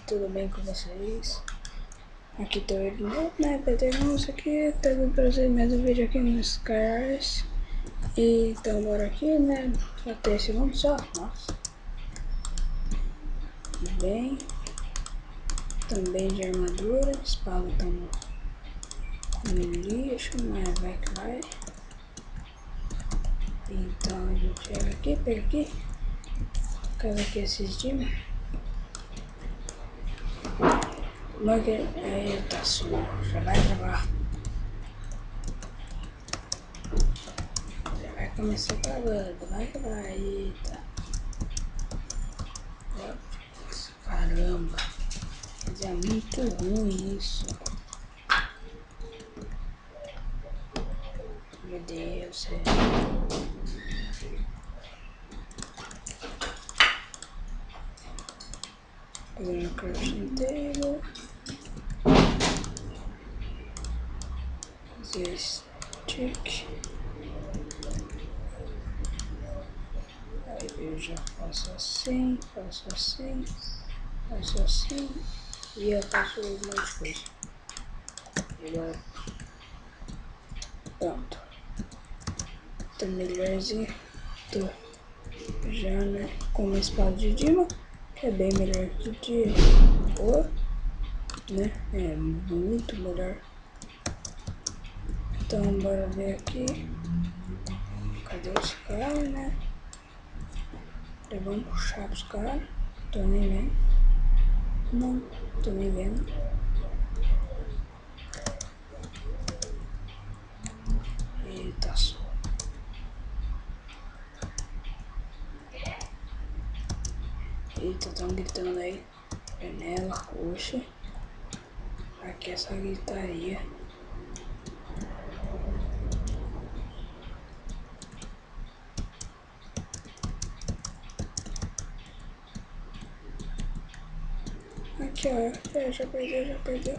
tudo bem com vocês? Aqui tô eu de novo, né? Peternos aqui, teve o procedimento do vídeo aqui no Skywars. E então bora aqui, né? Só 3 segundos só, nossa. Bem, também de armadura, espada tá no lixo, mas vai que vai. Então a gente chega aqui, pega aqui. Caso aqui esses dias. Eita, sujo, já vai gravar. Já vai começar gravando, vai gravar, eita. Caramba, mas é muito ruim isso. Meu Deus, pegando o crafting table. Fazer stick. Aí eu já faço assim, faço assim, faço assim. E eu faço um monte de coisa. Agora, pronto. Tô melhorzinho. Tô já, né, com uma espada de Dima, que é bem melhor que de ouro, né? É muito melhor. Então bora ver aqui. Cadê os caras, né? Já vamos puxar os caras. Tô nem vendo. Não, tô nem vendo. Eita só. Eita, tão gritando aí. Janela, oxe. Aqui essa gritaria. Aqui, ó. Já perdeu, já perdeu.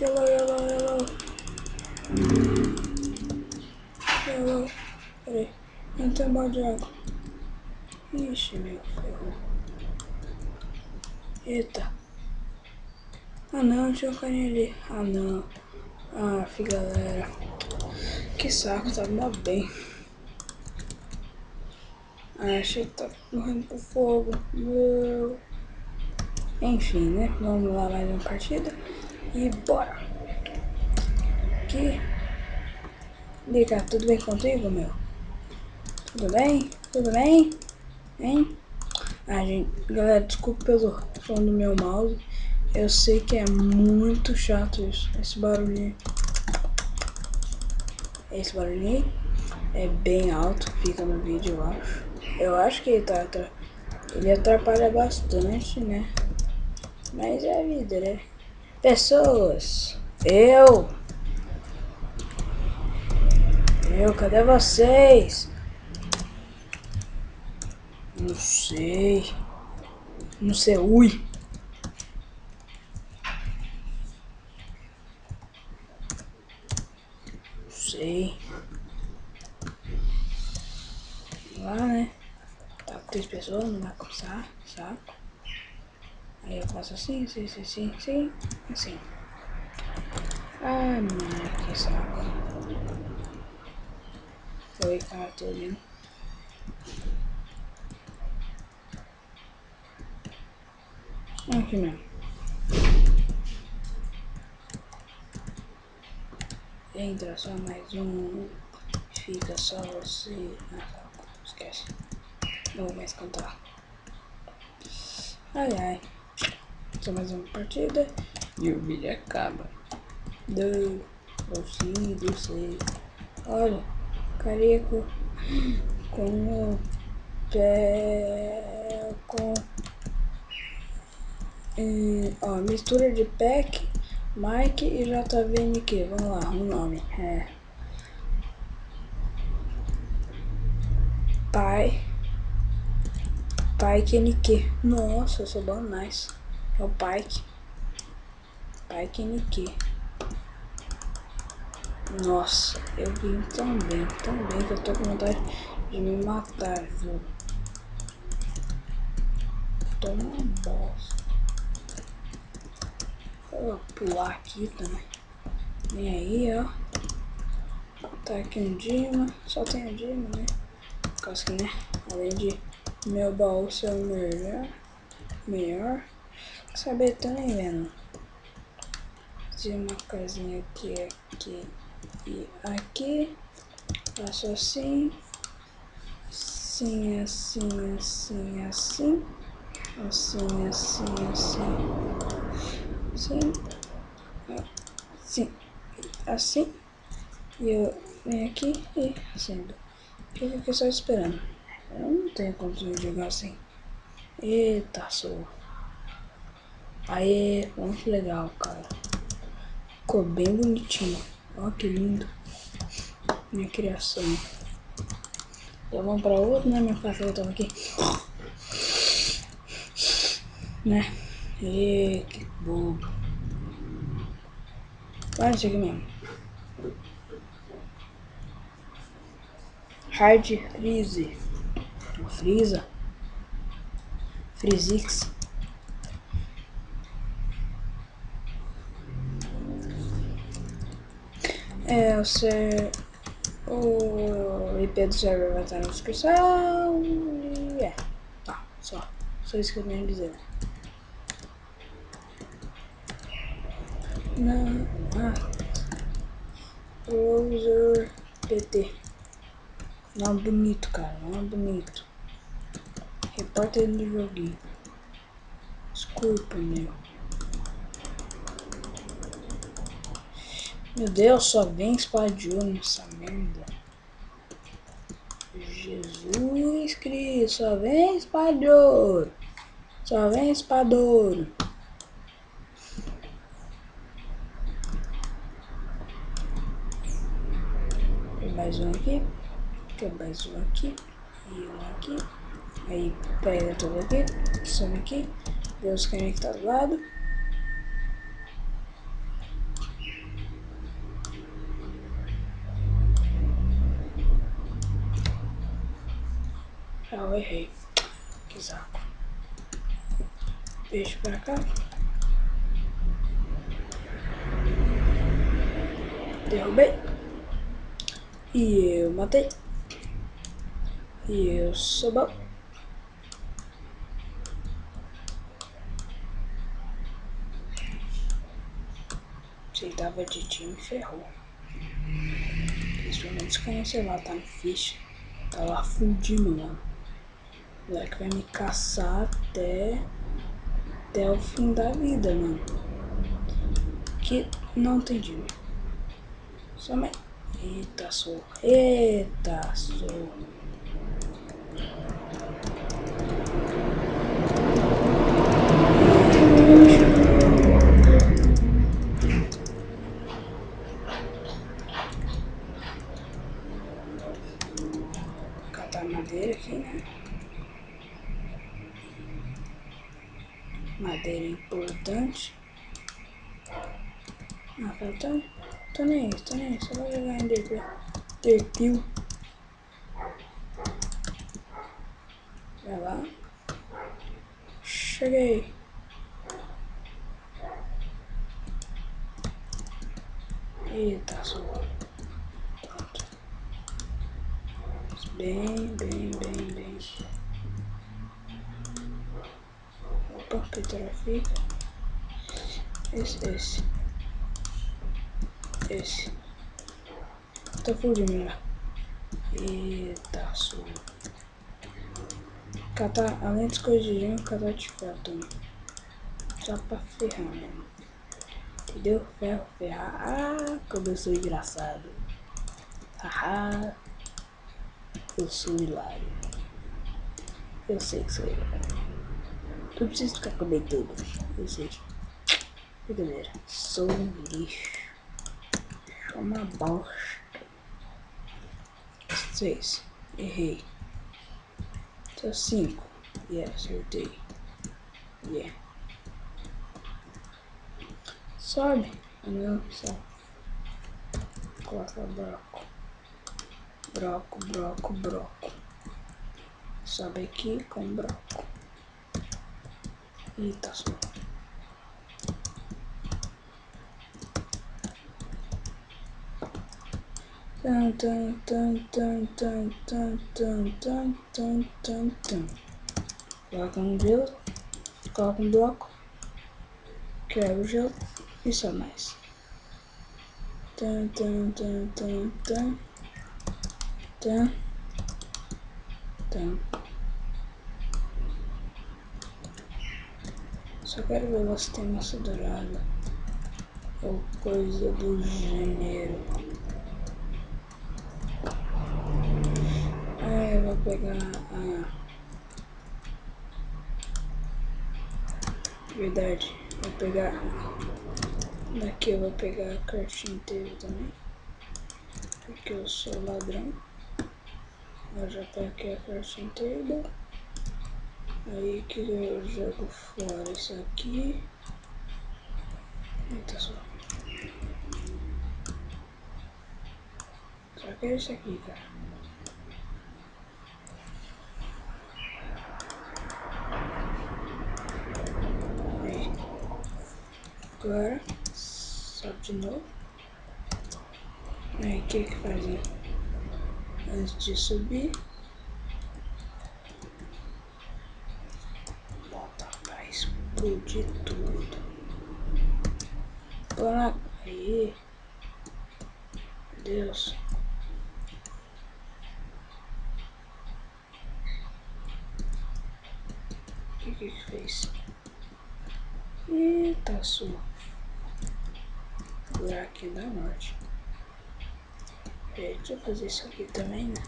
Yellow, yellow, yellow. Yellow. Peraí. Não tem balde de água. Ixi, meu, ferrou. Eita. Ah não, tinha um carinha ali. Ah não. Ah, galera. Que saco, tava mó bem. Ah, achei que tava morrendo pro fogo. Meu. Enfim, né? Vamos lá mais uma partida. E bora. Aqui. Liga, tudo bem contigo, meu? Tudo bem? Tudo bem? Hein? Ah, gente, galera, desculpa pelo som do meu mouse. Eu sei que é muito chato isso. Esse barulhinho. Esse barulhinho é bem alto, fica no vídeo, eu acho. Eu acho que ele atrapalha bastante, né? Mas é a vida, né? Pessoas, cadê vocês? Não sei. Não sei, ui. Não sei. Lá, né? Tá com 3 pessoas, não vai começar, saco. Aí eu faço assim, assim. Ai, mano, que saco. Oi, cara, tô olhando. Aqui mesmo. Entra só mais um. Fica só você. Ah, tá. Esquece. Não vou mais cantar. Ai, ai. Só mais uma partida. E o vídeo acaba. Do sei. Olha, careco com o pé. Ó, mistura de Peck, Mike e JVNQ. Vamos lá, o nome. Pike NQ. Nossa, eu sou bom, nice. É o Pike. Pike NQ. Nossa, eu vim tão bem que eu tô com vontade de me matar, viu? toma uma bosta. Eu vou pular aqui também. Vem aí, ó. Tá aqui um Dima. Só tem um Dima, né? Por causa que, né? Além de meu baú ser o melhor. Saber também, vendo? Fazer uma casinha aqui e aqui. Faço assim. Assim, assim, assim, assim. Assim, assim, assim. Assim. Assim. Assim. E eu venho aqui e acendo. Fico aqui só esperando. Eu não tenho condições de jogar assim. Eita, sou. Aê, muito legal, cara. Ficou bem bonitinho. Olha que lindo. Minha criação. Já vamos pra outro, né? Minha cachorra tava aqui. Né? E que bobo. Vai isso aqui mesmo. Hard Freeze. Freeza. Freezix. O IP do server vai estar na descrição. E tá, só isso que eu tenho a dizer. Não, Browser PT. Não é bonito, cara, não é bonito. Repórter do joguinho. Desculpa, meu. Meu Deus, só vem espadiou nessa merda. Jesus Cristo, só vem espador. Só vem espador. Tem mais um aqui. Tem mais um aqui. E um aqui. Aí pega tudo aqui. Some aqui. Vê os caminhos que tá do lado. Ah, eu errei. Que saco. Beijo pra cá. Derrubei. E eu matei. E eu sou bom. Se tava de time, ferrou. Principalmente quando você lá tá no ficha. Tá lá fudido, mano. O moleque vai me caçar até o fim da vida, mano. Que não entendi. Somente. Eita, sou. Eita, sou. Catar madeira aqui, né? Madeira importante. Ah, cara, tô nem aí. Só vou jogar em Derpil. Vai lá. Cheguei. Eita, sou. Pronto. Bem. Opa, petrifica. Esse. Tá fugindo lá. Eita, sou. Catar, além das coisas de gênio, catar de ferro também. Só pra ferrar mesmo. Entendeu? Ferrar. Ah, como eu sou engraçado. Haha. Eu sou hilário. Eu sei que sou hilário. Tu precisa ficar comigo tudo. Eu sei. Brincadeira. Sou um lixo. Sou uma bosta. 6. Errei. Tô 5. Yeah, acertei. Yeah. Sobe. Não, só. Coloca broco. Sobe aqui com broco. Eita, só. Tan, tan, tan, tan, tan, tan, tan, tan, tan, tan, tan. Coloca um gelo, coloca um bloco, quebra o gelo e só mais. Tan, tan, tan, tan, tan, tan, tan. Só quero ver se tem massa dourada ou coisa do gênero. Eu vou pegar a... Verdade, vou pegar... Daqui eu vou pegar a cartinha inteira também. Porque eu sou ladrão. Eu já peguei a cartinha inteira. Aí que eu jogo fora isso aqui. Eita só. Só quero isso aqui, cara. Aí. Agora, sobe de novo. Aí, o que faz, né? Antes de subir, bota pra explodir tudo. Bora. Aí. Meu Deus. O que fez? Eita, sua. Buraquinho da morte. Deixa eu fazer isso aqui também, né?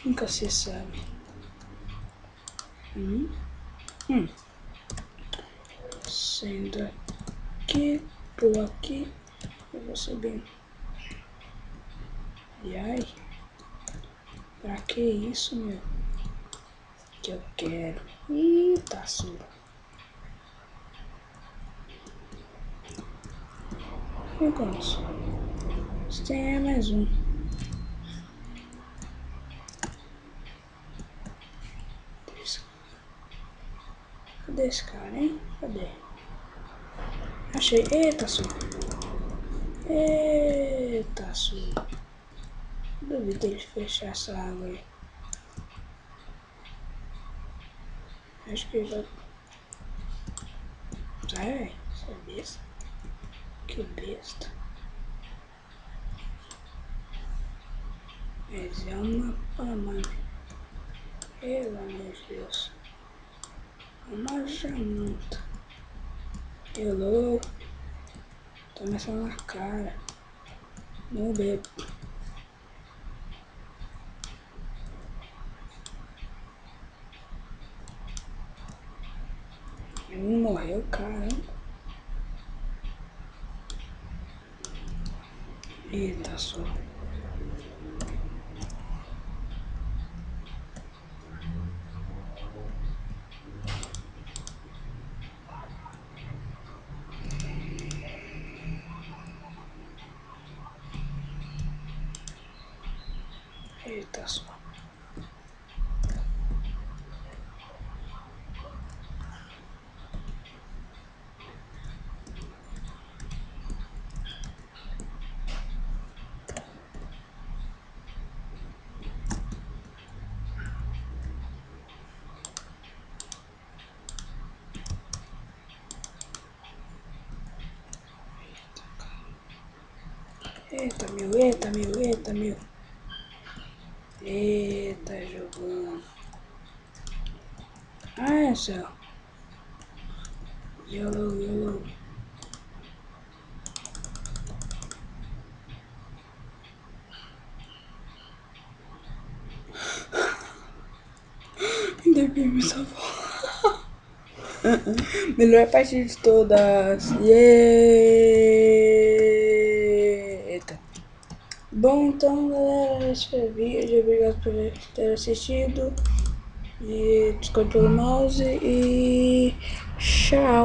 Nunca se sabe. Sendo aqui, por aqui, eu vou subir. E ai, pra que isso, meu? Que eu quero. Eita, sua. E quantos? Você tem mais um. Cadê esse cara, hein? Cadê? Achei. Eita, sua. Eita, sua. Duvido ele fechar essa água aí. Acho que ele vai... Sai, você é besta. Que besta. Mas é uma mano. Pelo amor de Deus. Uma jamanta. Hello. Toma essa na cara. Não bebo. Ele morreu, caramba. Eita, só. Eita, só. Eita, meu, eita, meu, eita, meu. Eita, jogando. Ah, céu. YOLO, YOLO. Ainda bem me salvou. Melhor partida de todas. Eita. Bom, então, galera, esse foi o vídeo. Obrigado por ter assistido. E desconto pelo mouse. E tchau.